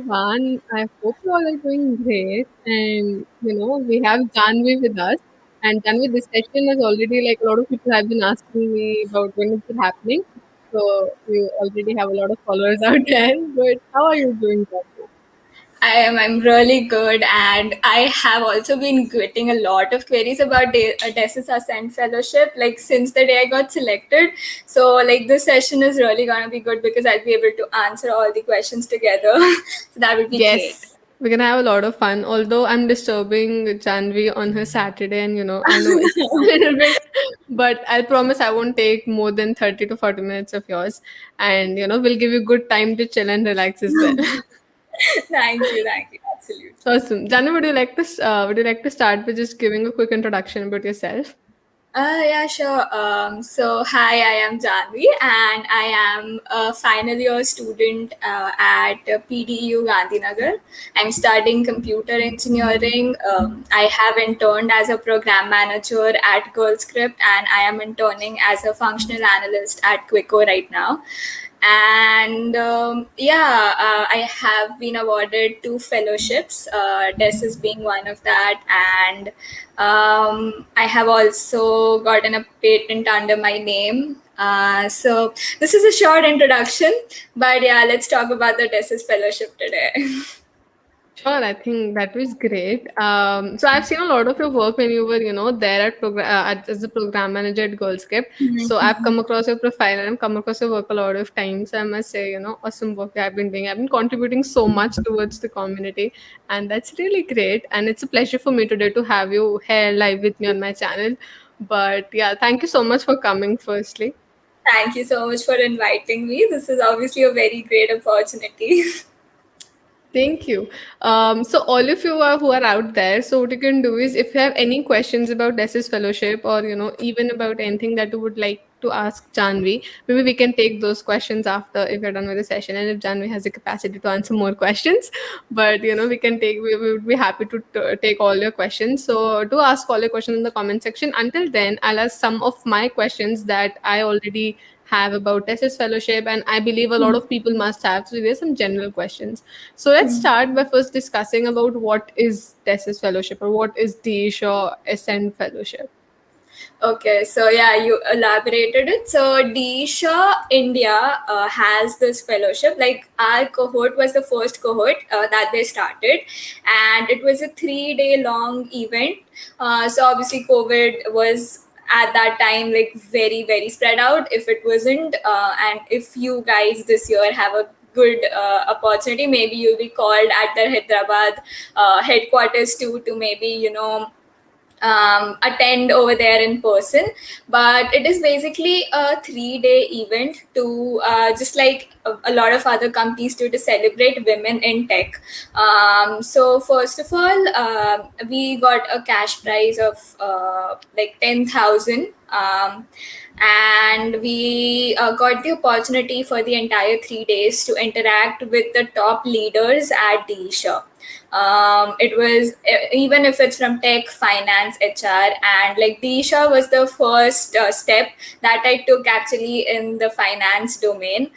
everyone. I hope you all are doing great. And we have Janvi with us. And Janvi, this session is already like a lot of people have been asking me about when is it happening. So we already have a lot of followers out there. But how are you doing, Janvi? I'm really good, and I have also been getting a lot of queries about Desis Ascent Fellowship, like since the day I got selected. So like this session is really gonna be good because I'll be able to answer all the questions together. So that would be great. Yes, we're gonna have a lot of fun. Although I'm disturbing Janvi on her Saturday, and I know it's a little bit, but I promise I won't take more than 30 to 40 minutes of yours. And we'll give you good time to chill and relax as well. Thank you, absolutely. Awesome. Janvi, would you like to start by just giving a quick introduction about yourself? Yeah, sure. So, hi, I am Janvi, and I am a final year student at PDU Gandhinagar. I'm studying computer engineering. I have interned as a program manager at Girl Script, and I am interning as a functional analyst at Quico right now. And yeah, I have been awarded two fellowships, DES is being one of that, and I have also gotten a patent under my name. So this is a short introduction, but yeah, let's talk about the DESIS fellowship today. Sure, I think that was great. So I've seen a lot of your work when you were, there as a program manager at GirlScript. So I've come across your profile and I've come across your work a lot of times. So I must say, awesome work that I've been doing. I've been contributing so much towards the community, and that's really great. And it's a pleasure for me today to have you here live with me on my channel. But yeah, thank you so much for coming. Firstly. Thank you so much for inviting me. This is obviously a very great opportunity. Thank you. So all of you who are out there, so what you can do is if you have any questions about DESIS fellowship or even about anything that you would like to ask Janvi, maybe we can take those questions after if you're done with the session and if Janvi has the capacity to answer more questions. But we would be happy to take all your questions. So do ask all your questions in the comment section. Until then, I'll ask some of my questions that I already have about TESIS fellowship, and I believe a lot of people must have. So there's some general questions. So let's start by first discussing about what is TESIS fellowship or what is DESH or Ascend fellowship. Okay, so yeah, you elaborated it. So Disha India has this fellowship. Like our cohort was the first cohort that they started, and it was a 3 day long event. So obviously, COVID was at that time like very spread out. If it wasn't, and if you guys this year have a good opportunity, maybe you'll be called at the Hyderabad headquarters to maybe attend over there in person. But it is basically a 3 day event to just like a lot of other companies do to celebrate women in tech. So first of all, we got a cash prize of like 10,000. And we got the opportunity for the entire 3 days to interact with the top leaders at Disha. It was even if it's from tech, finance, HR, and like Disha was the first step that I took actually in the finance domain.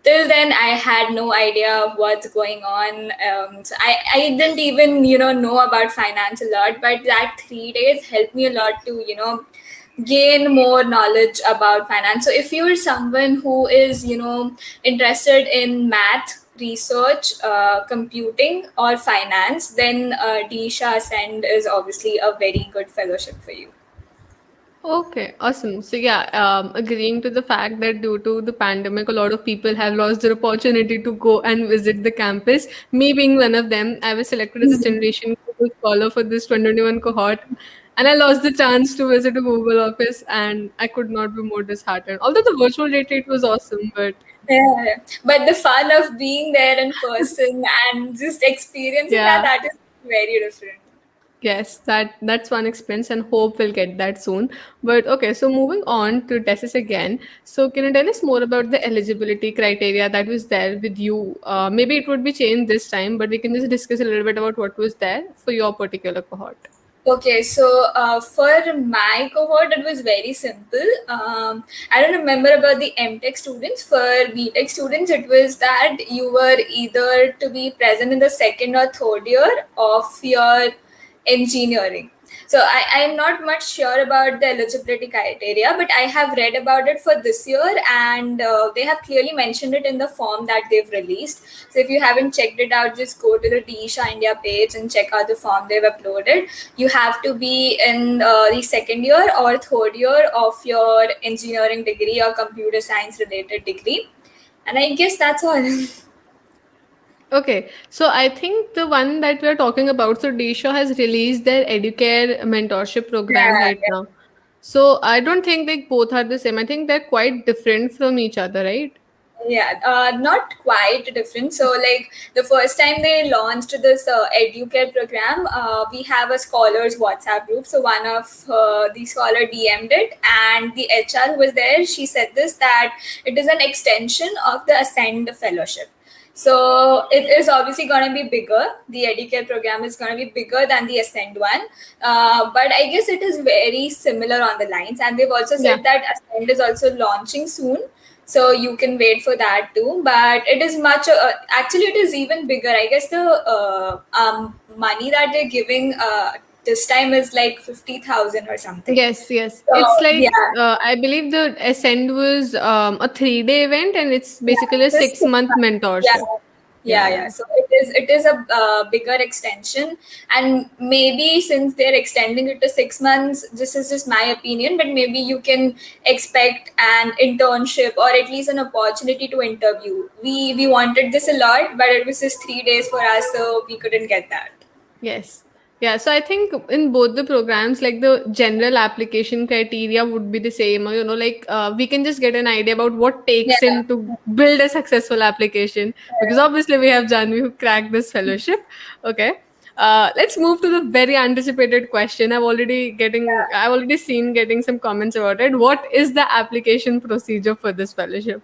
Till then I had no idea what's going on. So I didn't even know about finance a lot, but that 3 days helped me a lot to gain more knowledge about finance. So if you're someone who is interested in math, research, computing, or finance, then Disha Send is obviously a very good fellowship for you. Okay, awesome. So yeah, agreeing to the fact that due to the pandemic, a lot of people have lost their opportunity to go and visit the campus. Me being one of them, I was selected as a generation Google scholar for this 2021 cohort, and I lost the chance to visit a Google office, and I could not be more disheartened. Although the virtual retreat was awesome, but Yeah. But the fun of being there in person and just experiencing that, yeah. that is very different. Yes, that's one experience, and hope we'll get that soon. But okay, so moving on to tests again. So can you tell us more about the eligibility criteria that was there with you? Maybe it would be changed this time, but we can just discuss a little bit about what was there for your particular cohort. Okay, so for my cohort, it was very simple. I don't remember about the MTech students. For BTech students, it was that you were either to be present in the second or third year of your engineering. So I am not much sure about the eligibility criteria, but I have read about it for this year, and they have clearly mentioned it in the form that they've released. So if you haven't checked it out, just go to the Disha India page and check out the form they've uploaded. You have to be in the second year or third year of your engineering degree or computer science related degree, and I guess that's all. Okay, so I think the one that we're talking about, so Desho has released their Educare mentorship program right Yeah, now. So I don't think they both are the same. I think they're quite different from each other, right? yeah, not quite different. So, like the first time they launched this educare program, we have a scholars WhatsApp group. So one of the scholar DM'd it, and the HR who was there, she said this, that it is an extension of the Ascend Fellowship. So it is obviously going to be bigger. The Educare program is going to be bigger than the Ascend one, but I guess it is very similar on the lines. And they've also Yeah. said that Ascend is also launching soon, so you can wait for that too. But it is much. Actually, it is even bigger. I guess the money that they're giving this time is like 50,000 or something. Yes, yes. So It's like yeah, I believe the Ascend was a 3 day event, and it's yeah, basically a just 6 month yeah, mentorship. yeah, Yeah, yeah. yeah. So it is a bigger extension, and maybe since they're extending it to 6 months, this is just my opinion, but maybe you can expect an internship or at least an opportunity to interview. We wanted this a lot, but it was just 3 days for us, so we couldn't get that. Yes. Yeah. So I think in both the programs, like the general application criteria would be the same. Or, like we can just get an idea about what Yeah. takes in to build a successful application. Because obviously we have Janvi who cracked this fellowship. Okay. Let's move to the very anticipated question. I've already seen getting some comments about it. What is the application procedure for this fellowship?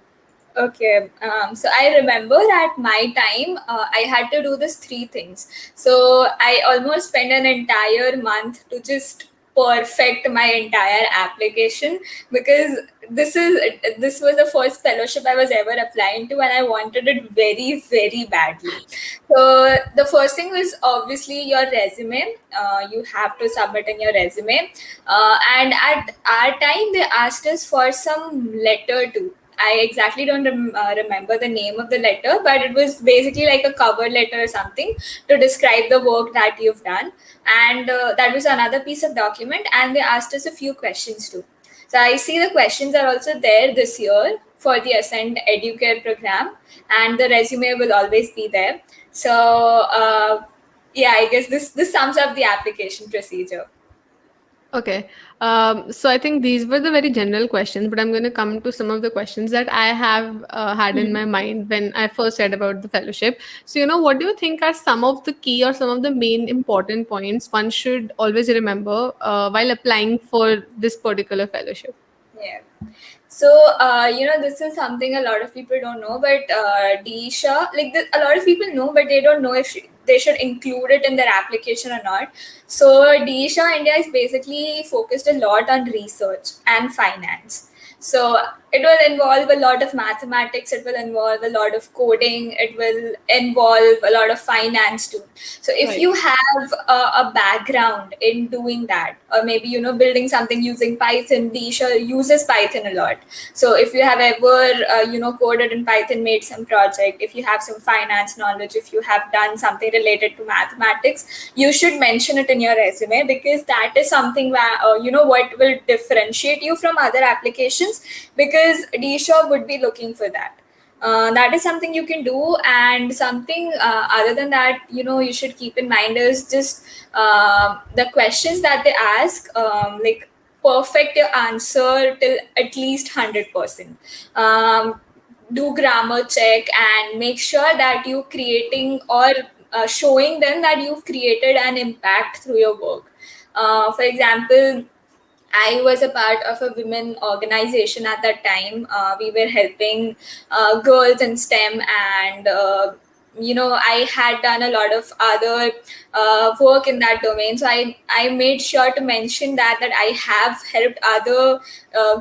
Okay, so I remember at my time, I had to do this three things. So I almost spent an entire month to just perfect my entire application, because this was the first fellowship I was ever applying to, and I wanted it very very badly. So the first thing was obviously your resume. You have to submit in your resume, and at our time they asked us for some letter too. I exactly don't remember the name of the letter, but it was basically like a cover letter or something to describe the work that you've done. And that was another piece of document. And they asked us a few questions too. So I see the questions are also there this year for the Ascend Educare program, and the resume will always be there. So yeah, I guess this sums up the application procedure. Okay. So I think these were the very general questions, but I'm going to come to some of the questions that I have had in my mind when I first read about the fellowship. So, what do you think are some of the key or some of the main important points one should always remember while applying for this particular fellowship? Yeah. So, this is something a lot of people don't know, but Disha, a lot of people know, but they don't know if they should include it in their application or not. So, Disha India is basically focused a lot on research and finance. So, it will involve a lot of mathematics, it will involve a lot of coding, it will involve a lot of finance too. So if Right. you have a background in doing that, or maybe building something using Python, Disha uses Python a lot. So if you have ever coded in Python, made some project, if you have some finance knowledge, if you have done something related to mathematics, you should mention it in your resume, because that is something where what will differentiate you from other applications, because Disha would be looking for that. That is something you can do. And something other than that, you should keep in mind is just the questions that they ask, like perfect your answer till at least 100%. Do grammar check and make sure that you creating or showing them that you've created an impact through your work. For example, I was a part of a women organization at that time. We were helping girls in STEM, and I had done a lot of other work in that domain. So I made sure to mention that I have helped other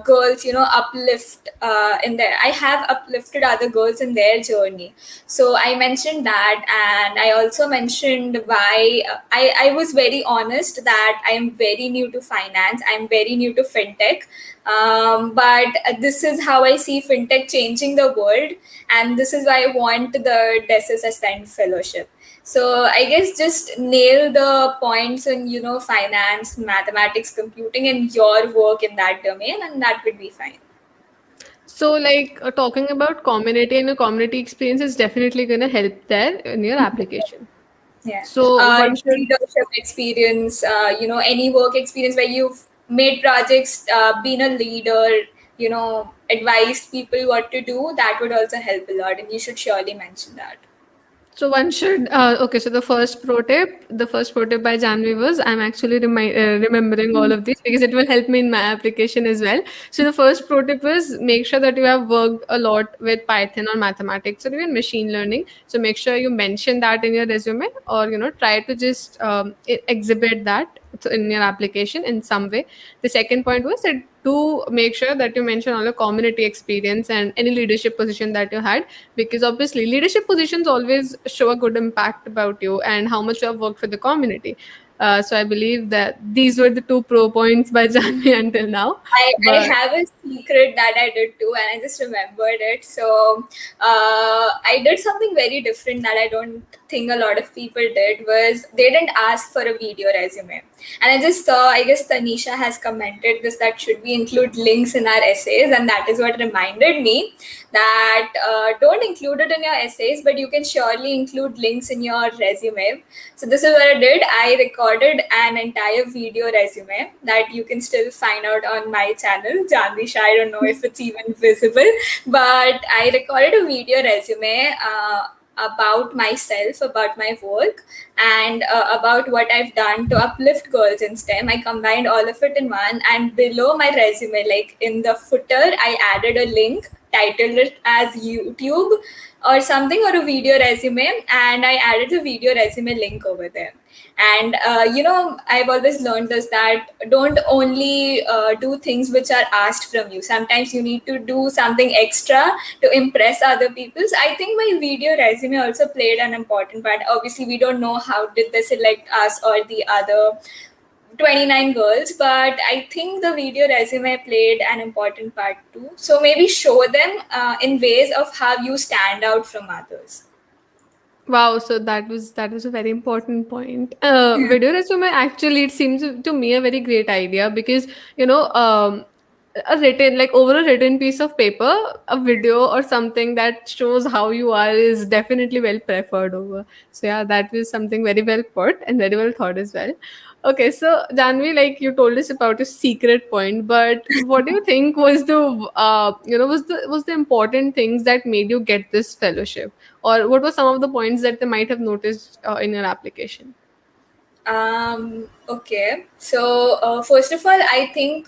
girls, uplift in their I have uplifted other girls in their journey. So I mentioned that, and I also mentioned why I was very honest that I am very new to finance, I'm very new to fintech, but this is how I see fintech changing the world, and this is why I want the DESIS Ascend Fellowship. So I guess just nail the points in finance, mathematics, computing, and your work in that domain, and that would be fine. So, like talking about community and a community experience is definitely going to help there in your application. Yeah. So, one should. Leadership experience, any work experience where you've made projects, been a leader, advised people what to do, that would also help a lot, and you should surely mention that. So one should okay. So the first pro tip by Janvi was I'm actually remembering all of these because it will help me in my application as well. So the first pro tip was make sure that you have worked a lot with Python or mathematics or even machine learning. So make sure you mention that in your resume, or try to just exhibit that in your application in some way. The second point was that to make sure that you mention all your community experience and any leadership position that you had, because obviously leadership positions always show a good impact about you and how much you have worked for the community. So I believe that these were the two pro points by Janvi until now. I But have a secret that I did too, and I just remembered it. So I did something very different that I don't think a lot of people did. Was they didn't ask for a video resume, and I just saw. I guess Tanisha has commented this that should we include links in our essays, and that is what reminded me that don't include it in your essays, but you can surely include links in your resume. So this is what I did. I recorded an entire video resume that you can still find out on my channel, Jahnavi Shah. I don't know if it's even visible, but I recorded a video resume about myself, about my work, and about what I've done to uplift girls in STEM. I combined all of it in one, and below my resume, like in the footer, I added a link, titled it as YouTube or something, or a video resume, and I added the video resume link over there. And I've always learned this, that don't only do things which are asked from you. Sometimes you need to do something extra to impress other people. So I think my video resume also played an important part. Obviously we don't know how did they select us or the other 29 girls, but I think the video resume played an important part too. So maybe show them in ways of how you stand out from others. wow, so that was a very important point. Video resume, actually, it seems to me a very great idea because you know a written, like over a written piece of paper, a video or something that shows how you are is definitely well preferred over. So yeah, that was something very well put and very well thought as well. Okay, so Janvi, like you told us about your secret point, but what do you think was the was the important things that made you get this fellowship, or what were some of the points that they might have noticed in your application? Okay. So, first of all, I think,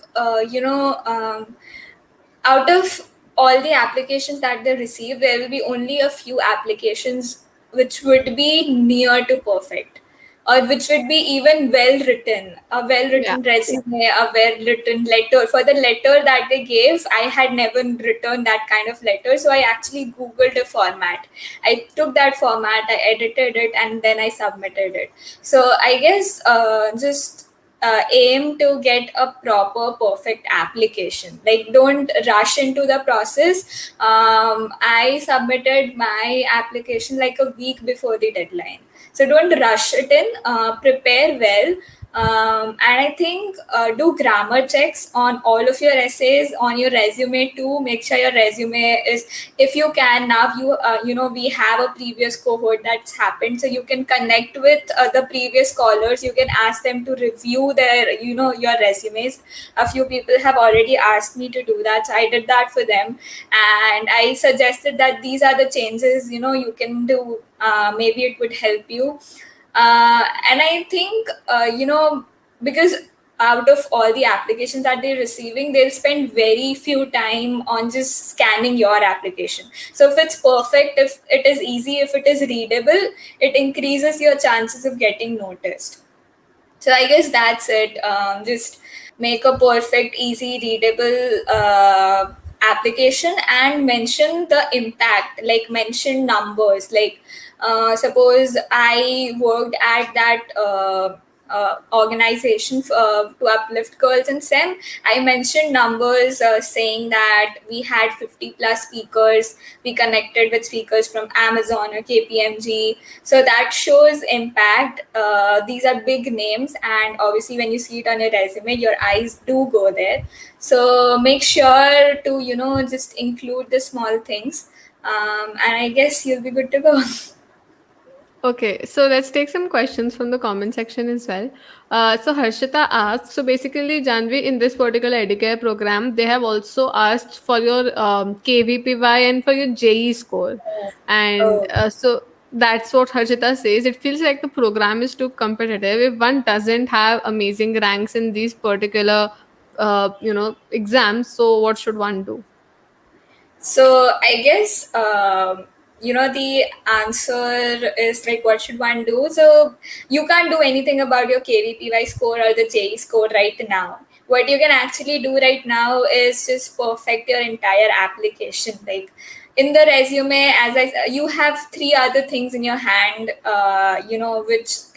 out of all the applications that they receive, there will be only a few applications which would be near to perfect, or which would be even well written, a well Yeah. written resume, a well written letter. For the letter that they gave, I had never written that kind of letter, so I actually googled a format. I took that format, I edited it, and then I submitted it. So I guess just aim to get a proper perfect application, like don't rush into the process. I submitted my application like a week before the deadline, so don't rush it in. Prepare well. And I think do grammar checks on all of your essays, on your resume too. Make sure your resume is, if you can now, we have a previous cohort that's happened, so you can connect with the previous scholars. You can ask them to review their your resumes. A few people have already asked me to do that, so I did that for them, and I suggested that these are the changes you can do. Maybe it would help you. And I think because out of all the applications that they're receiving, they'll spend very few time on just scanning your application. So if it's perfect, if it is easy, if it is readable, it increases your chances of getting noticed. So I guess that's it. Just make a perfect, easy, readable application and mention the impact, like mention numbers. Like, suppose I worked at that organization to uplift girls in STEM. I mentioned numbers, saying that we had 50 plus speakers. We connected with speakers from Amazon or KPMG. So that shows impact. These are big names, and obviously when you see it on your resume, your eyes do go there. So make sure to, just include the small things, and I guess you'll be good to go. Okay, so let's take some questions from the comment section as well. So Harshita asks, so basically, Janvi, in this particular Edicare program, they have also asked for your KVPY and for your JE score. And Oh. so that's what Harshita says. It feels like the program is too competitive. If one doesn't have amazing ranks in these particular, exams, so what should one do? So I guess, the answer is like, what should one do? So you can't do anything about your KVPY score or the JE score right now. What you can actually do right now is just perfect your entire application. Like, in the resume, you have three other things in your hand,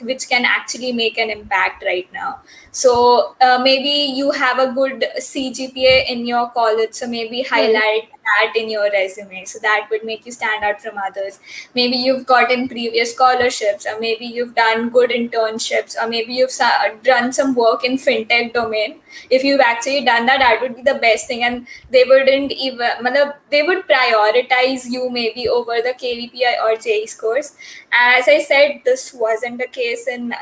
which can actually make an impact right now. So maybe you have a good CGPA in your college, so maybe Right. highlight that in your resume, so that would make you stand out from others. Maybe you've gotten previous scholarships, or maybe you've done good internships, or maybe you've done some work in fintech domain. If you've actually done that, that would be the best thing, and they wouldn't even they would prioritize you maybe over the KVPI or JE scores. And as I said, this wasn't the case in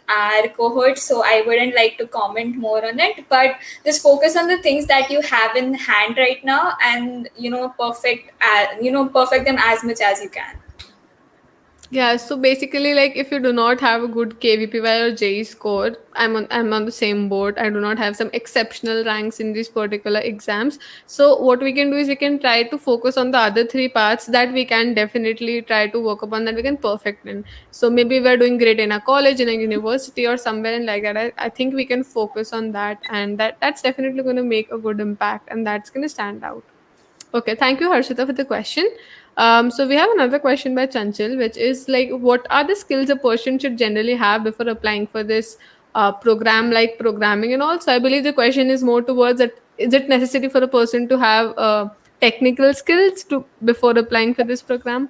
our cohort, so I wouldn't like to comment more on it. But just focus on the things that you have in hand right now, and perfect them as much as you can. Yeah, so basically, like if you do not have a good KVPY or JE score, I'm on the same boat. I do not have some exceptional ranks in these particular exams. So what we can do is we can try to focus on the other three parts that we can definitely try to work upon, that we can perfect in. So maybe we're doing great in a college, in a university, or somewhere and like that. I think we can focus on that, and that's definitely going to make a good impact, and that's going to stand out. Okay, thank you, Harshita, for the question. So we have another question by Chanchal, which is like, what are the skills a person should generally have before applying for this program, like programming and all? So I believe the question is more towards that: is it necessary for a person to have technical skills to before applying for this program?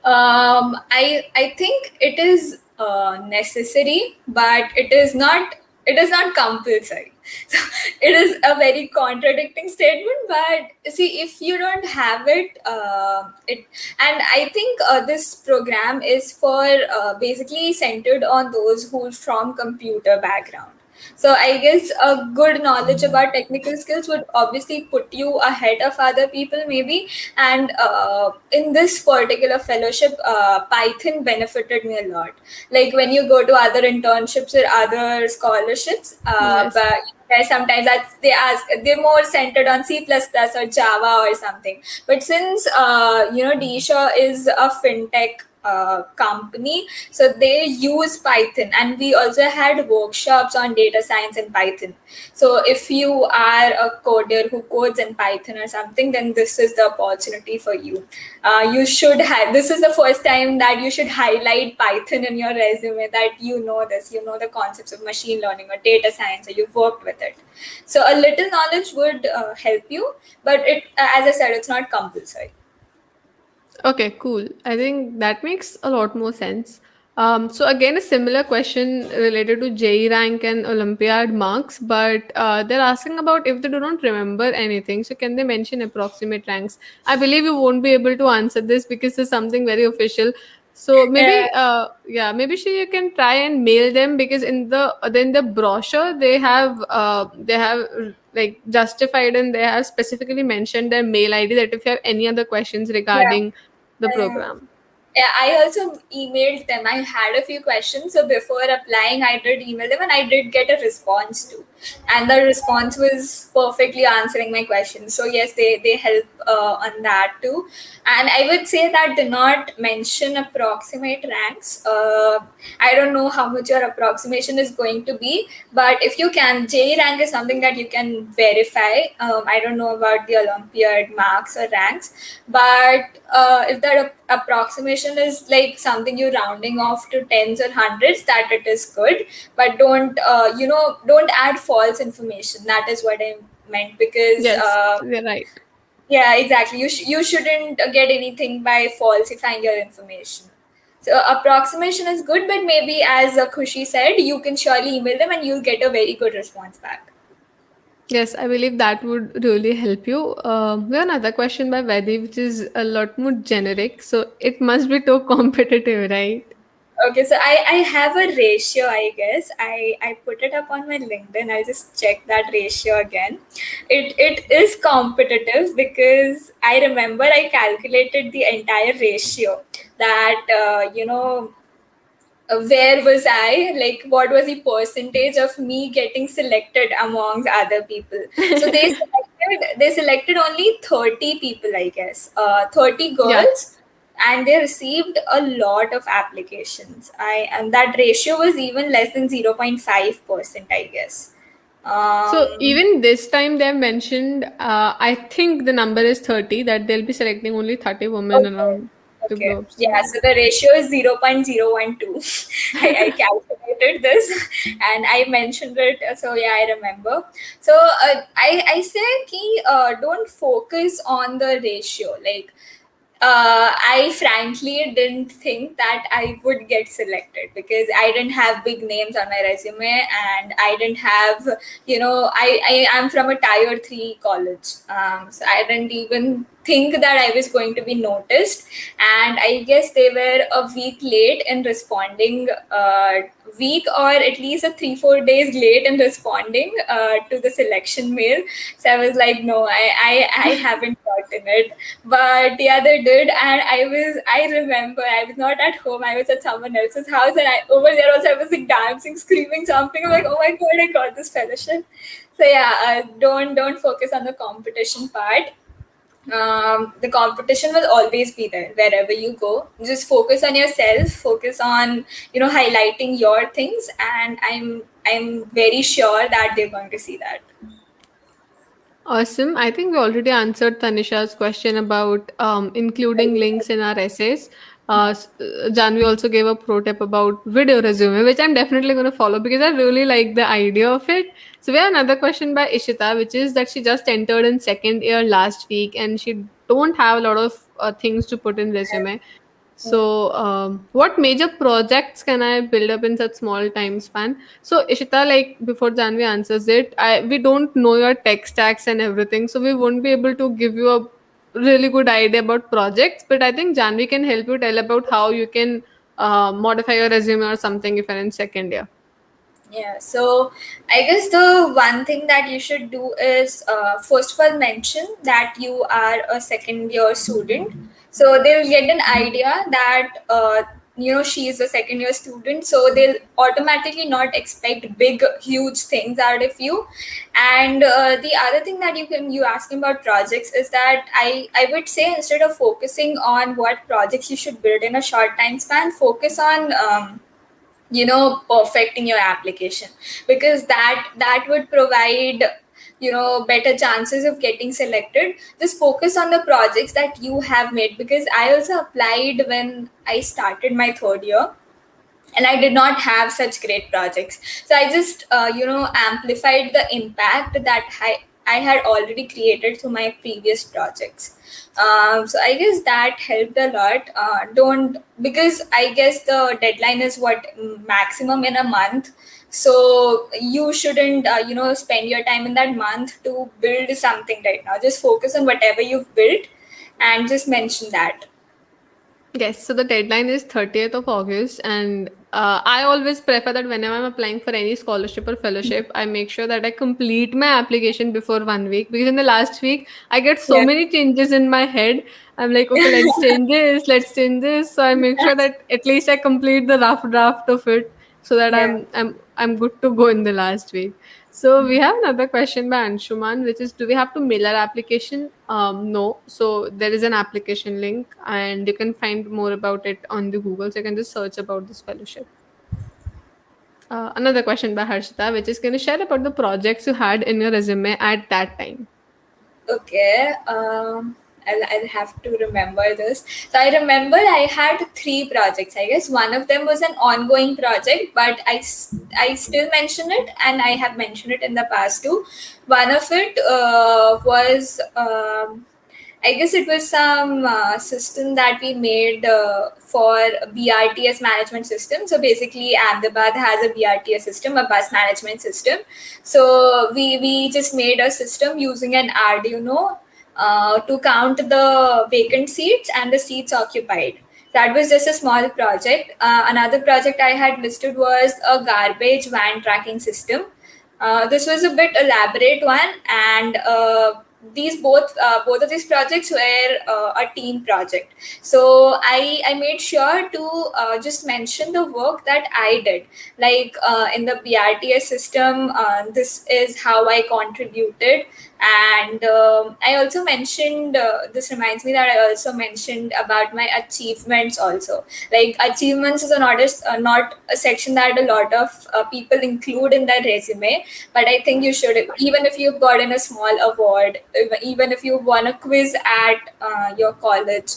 I think it is necessary, but it is not compulsory. So it is a very contradicting statement. But see, if you don't have it, and I think this program is for basically centered on those who from computer background. So I guess a good knowledge about technical skills would obviously put you ahead of other people, maybe. And in this particular fellowship, Python benefited me a lot. Like when you go to other internships or other scholarships, Yes. but there sometimes that they're more centered on C++ or Java or something. But since Disha is a fintech company, so they use Python, and we also had workshops on data science in Python. So if you are a coder who codes in Python or something, then this is the opportunity for you. You should have. This is the first time that you should highlight Python in your resume, that you know this, you know the concepts of machine learning or data science, or you've worked with it. So a little knowledge would help you, but as I said, it's not compulsory. Okay, cool. I think that makes a lot more sense. So again, a similar question related to JE rank and Olympiad marks, but they're asking about if they do not remember anything. So can they mention approximate ranks? I believe you won't be able to answer this because it's something very official. So maybe, yeah, maybe she you can try and mail them, because in the brochure they have like justified, and they have specifically mentioned their mail ID, that if you have any other questions Yeah. regarding the Yeah. program. Yeah, I also emailed them. I had a few questions, so before applying, I did email them, and I did get a response too. And the response was perfectly answering my questions. So yes, they help on that too. And I would say that do not mention approximate ranks. I don't know how much your approximation is going to be, but if you can, J rank is something that you can verify. I don't know about the Olympiad marks or ranks, but if that approximation is like something you rounding off to tens or hundreds, that it is good. But don't add false information. That is what I meant, because Yes, you're right. yeah, exactly, you shouldn't get anything by falsifying your information. So approximation is good, but maybe, as Khushi said, you can surely email them and you'll get a very good response back. Yes, I believe that would really help you. We have another question by Vedi, which is a lot more generic. So it must be too competitive, right? Okay, so I have a ratio, I guess. I put it up on my LinkedIn. I'll just check that ratio again. It is competitive because I remember I calculated the entire ratio that where was I? Like, what was the percentage of me getting selected amongst other people? So they selected only 30 people, I guess. 30 Yeah. girls, and they received a lot of applications. And that ratio was even less than 0.5%, I guess. So Um, even this time they have mentioned, I think the number is 30, that they'll be selecting only 30 women Okay. around the Okay. globe. Yeah. So So the ratio is 0.012. I calculated this and I mentioned it. So yeah, I remember. So I say ki, don't focus on the ratio. Like, I frankly didn't think that I would get selected because I didn't have big names on my resume, and I didn't have, I am from a tier 3 college. So I didn't even think that I was going to be noticed. And I guess they were a week late in responding, week or at least a 3-4 days late in responding to the selection mail. So I was like, no, I haven't gotten it. But yeah, they did. And I remember I was not at home, I was at someone else's house, and over there also I was like dancing, screaming something. I'm like, oh my god, I got this fellowship. So yeah, don't focus on the competition part. The competition will always be there wherever you go. Just focus on yourself, focus on highlighting your things, and I'm very sure that they're going to see that. awesome. I think we already answered Tanisha's question about including links in our essays. Janvi also gave a pro tip about video resume, which I'm definitely going to follow because I really like the idea of it. So we have another question by Ishita, which is that she just entered in second year last week and she don't have a lot of things to put in resume. Yeah. So, what major projects can I build up in such small time span? So, Ishita, like before Janvi answers it, we don't know your tech stacks and everything, so we won't be able to give you a really good idea about projects. But I think Janvi can help you tell about how you can modify your resume or something if you're in second year. Yeah, so I guess the one thing that you should do is, first of all, mention that you are a second year student. So they'll get an idea that she is a second year student. So they'll automatically not expect big, huge things out of you. And the other thing that you asking about projects is that I would say, instead of focusing on what projects you should build in a short time span, focus on perfecting your application, because that would provide better chances of getting selected. Just focus on the projects that you have made, because I also applied when I started my third year, and I did not have such great projects. So I just amplified the impact that I had already created through my previous projects. So I guess that helped a lot. Don't Because I guess the deadline is what, maximum in a month. So you shouldn't spend your time in that month to build something right now. Just focus on whatever you've built and just mention that. Yes, so the deadline is 30th of August, and I always prefer that whenever I'm applying for any scholarship or fellowship, I make sure that I complete my application before 1 week, because in the last week I get so Yeah. many changes in my head. I'm like, okay, let's change this, let's change this. So I make sure that at least I complete the rough draft of it, so that Yeah. I'm good to go in the last week. So we have another question by Anshuman, which is, do we have to mail our application? No. So there is an application link, and you can find more about it on the Google. So you can just search about this fellowship. Another question by Harshita, which is, can you share about the projects you had in your resume at that time? Okay. I'll have to remember this. So I remember I had three projects. I guess one of them was an ongoing project, but I still mention it, and I have mentioned it in the past too. One of it was I guess it was some system that we made for BRTS management system. So basically, Ahmedabad has a BRTS system, a bus management system. So we just made a system using an Arduino to count the vacant seats and the seats occupied. That was just a small project. Another project I had listed was a garbage van tracking system. This was a bit elaborate one, and these both of these projects were a team project. So I made sure to just mention the work that I did, like in the BRTS system. This is how I contributed, and I also mentioned. This reminds me that I also mentioned about my achievements also. Like achievements is not a section that a lot of people include in their resume, but I think you should, even if you've gotten a small award, even if you won a quiz at your college,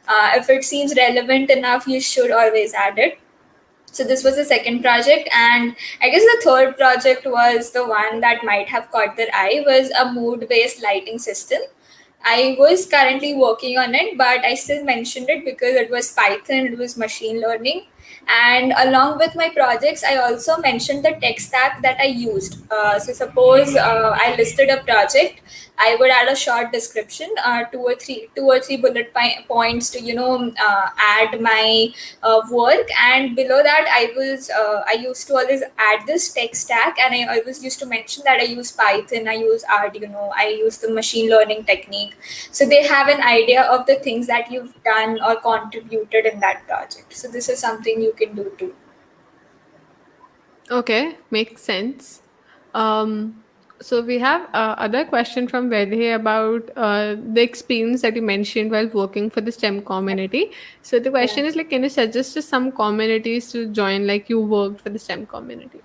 if it seems relevant enough, you should always add it. So this was the second project, and I guess the third project was the one that might have caught their eye, was a mood based lighting system. I was currently working on it, but I still mentioned it because it was Python, it was machine learning. And along with my projects, I also mentioned the tech stack that I used. So suppose I listed a project, I would add a short description, two or three bullet points to add my work, and below that I used to always add this tech stack, and I always used to mention that I use Python, I use Arduino, I use the machine learning technique, so they have an idea of the things that you've done or contributed in that project. So this is something you can do too. Okay, makes sense. Um, so we have other question from Vedhe about the experience that you mentioned while working for the STEM community. So the Yeah. question is like, can you suggest us some communities to join? Like you worked for the STEM community.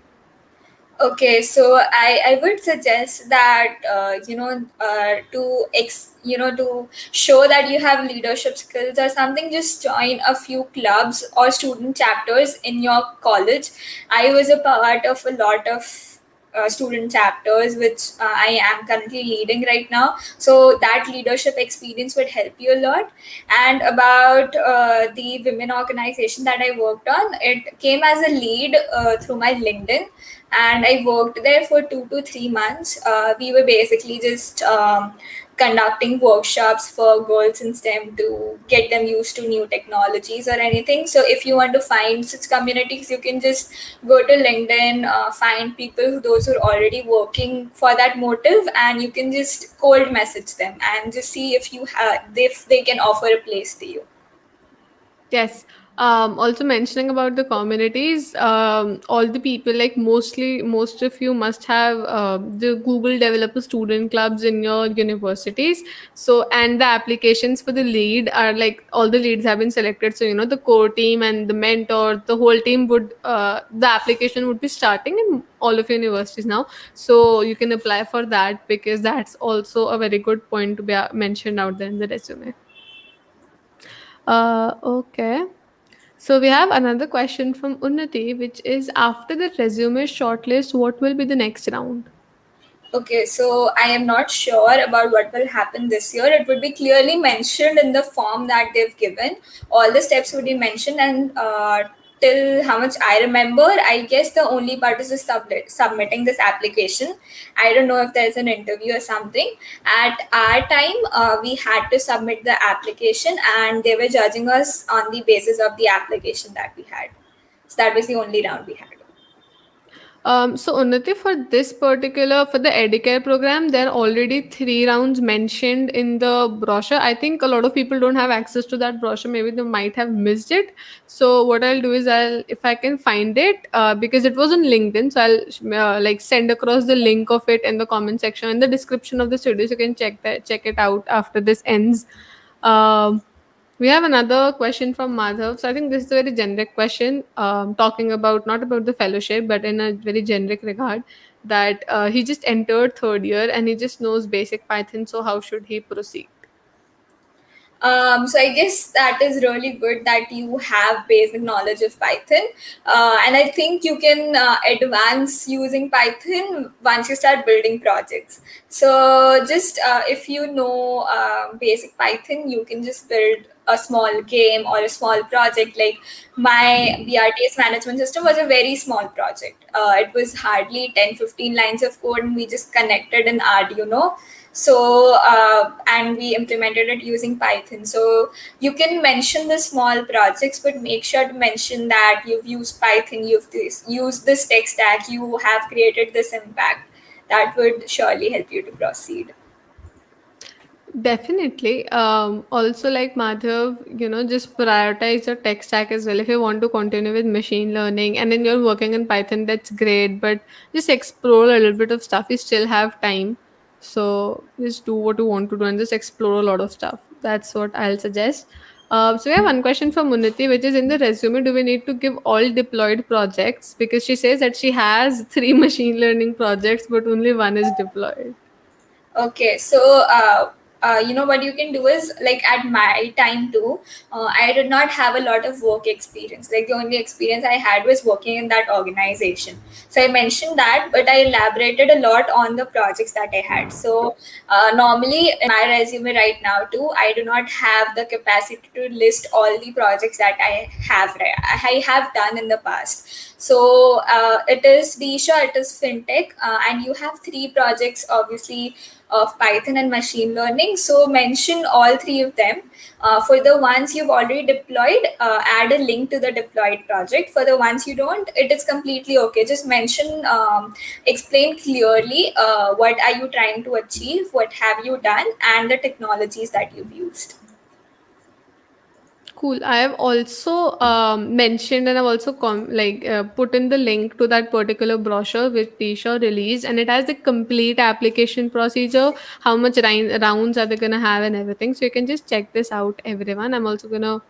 Okay, so I would suggest that to show that you have leadership skills or something, just join a few clubs or student chapters in your college. I was a part of a lot of student chapters, which I am currently leading right now. So that leadership experience would help you a lot. And about the women organization that I worked on, it came as a lead through my LinkedIn, and I worked there for 2 to 3 months. We were basically just conducting workshops for girls in STEM to get them used to new technologies or anything. So if you want to find such communities, you can just go to LinkedIn, find people, those who are already working for that motive, and you can just cold message them and just see if they can offer a place to you. Yes. Also mentioning about the communities, all the people, like most of you must have the Google Developer Student Clubs in your universities. So, and the applications for the lead are like all the leads have been selected. So, the core team and the mentor, the whole team the application would be starting in all of your universities now. So, you can apply for that, because that's also a very good point to be mentioned out there in the resume. Okay. So we have another question from Unnati, which is, after the resume shortlist, what will be the next round? Okay, so I am not sure about what will happen this year. It would be clearly mentioned in the form that they've given. All the steps would be mentioned, and till how much I remember, I guess the only part is just submitting this application. I don't know if there's an interview or something. At our time, we had to submit the application, and they were judging us on the basis of the application that we had. So that was the only round we had. So Unnati, for this particular for the Edicare program, there are already 3 rounds mentioned in the brochure. I think a lot of people don't have access to that brochure. Maybe they might have missed it. So what I'll do is if I can find it, because it was on LinkedIn, so I'll like send across the link of it in the comment section in the description of the studio. So you can check it out after this ends. Um, we have another question from Madhav. So I think this is a very generic question, talking about not about the fellowship, but in a very generic regard that he just entered third year and he just knows basic Python. So how should he proceed? So I guess that is really good that you have basic knowledge of Python, and I think you can advance using Python once you start building projects. So just if you know basic Python, you can just build a small game or a small project. Like my BRTS management system was a very small project. It was hardly 10-15 lines of code, and we just connected an Arduino. So and we implemented it using Python. So you can mention the small projects, but make sure to mention that you've used Python, used this tech stack, you have created this impact. That would surely help you to proceed. Definitely. Also, like Madhav, just prioritize your tech stack as well. If you want to continue with machine learning and then you're working in Python, that's great. But just explore a little bit of stuff. You still have time. So just do what you want to do and just explore a lot of stuff. That's what I'll suggest. So we have one question from Muniti, which is in the resume, do we need to give all deployed projects? Because she says that she has three machine learning projects, but only one is deployed. Okay, so you know what you can do is, like at my time too, I did not have a lot of work experience. Like the only experience I had was working in that organization. So I mentioned that, but I elaborated a lot on the projects that I had. So normally in my resume right now too, I do not have the capacity to list all the projects that I have done in the past. So it is Disha, it is fintech, and you have three projects obviously of Python and machine learning. So mention all three of them. For the ones you've already deployed, add a link to the deployed project. For the ones you don't, it is completely okay. Just mention, explain clearly what are you trying to achieve, what have you done, and the technologies that you've used. Cool. I have also mentioned and I've also put in the link to that particular brochure which Tisha released, and it has the complete application procedure, how much rounds are they gonna have and everything. So you can just check this out, everyone. I'm also gonna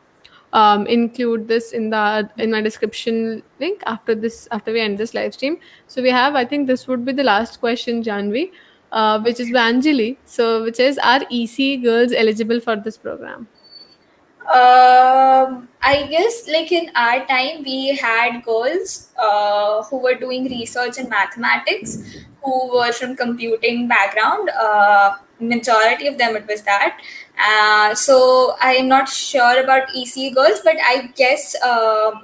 include this in my description link after we end this live stream. So we have, I think this would be the last question, Janvi, which is by Anjali. So which is, are EC girls eligible for this program? I guess like in our time, we had girls who were doing research in mathematics, who were from computing background. Majority of them it was that. So I am not sure about EC girls, but I guess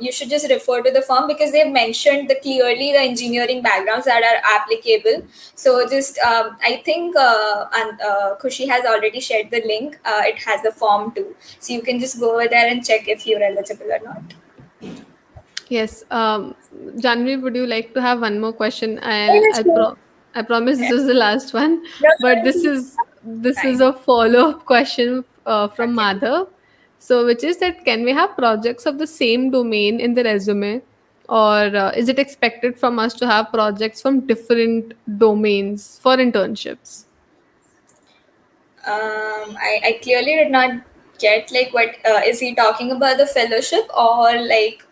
you should just refer to the firm because they've mentioned clearly the engineering backgrounds that are applicable. So just I think and Kushi has already shared the link. It has the form too, so you can just go over there and check if you're eligible or not. Yes. Janvi, would you like to have one more question? Yeah, sure. I promise this Yeah. is the last one, No, but no, this is fine. a follow up question from Okay. Madhav. So, which is that, can we have projects of the same domain in the resume, or is it expected from us to have projects from different domains for internships? I clearly did not get like what is he talking about, the fellowship or like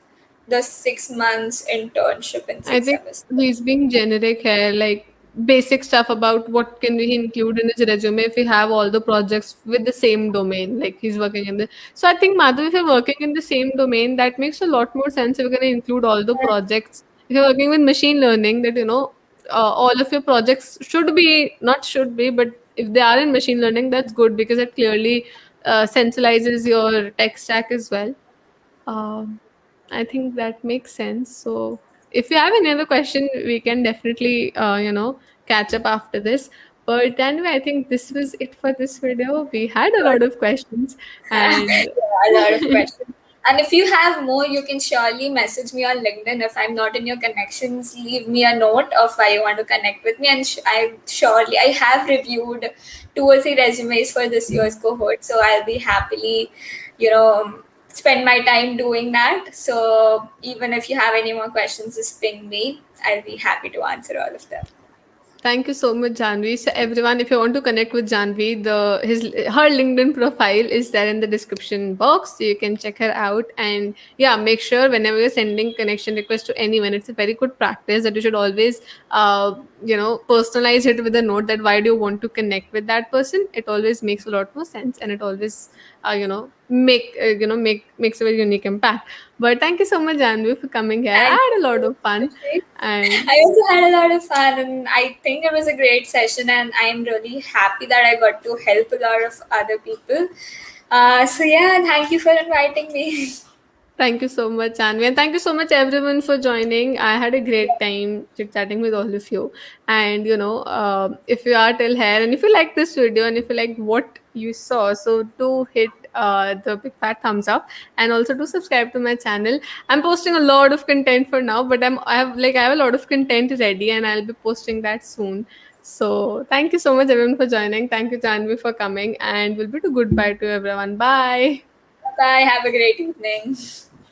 the 6 months internship in I six think semesters? he's being generic here, like basic stuff about what can we include in his resume if we have all the projects with the same domain, like he's working in the. So I think Madhav, if you're working in the same domain, that makes a lot more sense if you're going to include all the projects. If you're working with machine learning, that all of your projects should be, not should be, but if they are in machine learning, that's good because it clearly centralizes your tech stack as well. Um, I think that makes sense. So, if you have any other question, we can definitely, catch up after this. But anyway, I think this was it for this video. We had a lot of questions, and Yeah, a lot of questions. And if you have more, you can surely message me on LinkedIn. If I'm not in your connections, leave me a note of why you want to connect with me. And I have reviewed 2 or 3 resumes for this year's cohort, so I'll be happily, spend my time doing that. So even if you have any more questions, just ping me. I'll be happy to answer all of them. thank you so much, Janvi. So everyone, if you want to connect with Janvi, her LinkedIn profile is there in the description box. So you can check her out. And yeah, make sure whenever you're sending connection request to anyone, it's a very good practice that you should always personalize it with a note that why do you want to connect with that person. It always makes a lot more sense, and it always makes a very unique impact. But thank you so much, Janvi, for coming here. I Thank had a lot you. of fun. And I also had a lot of fun, and I think it was a great session. And I'm really happy that I got to help a lot of other people. So yeah, thank you for inviting me. thank you so much, Anvi. And thank you so much, everyone, for joining. I had a great time chit chatting with all of you. And, if you are till here and if you like this video and if you like what you saw, so do hit the big fat thumbs up and also do subscribe to my channel. I'm posting a lot of content for now, but I have a lot of content ready and I'll be posting that soon. So thank you so much, everyone, for joining. Thank you, Janvi, for coming. And we'll bid a goodbye to everyone. Bye. Bye. Have a great evening.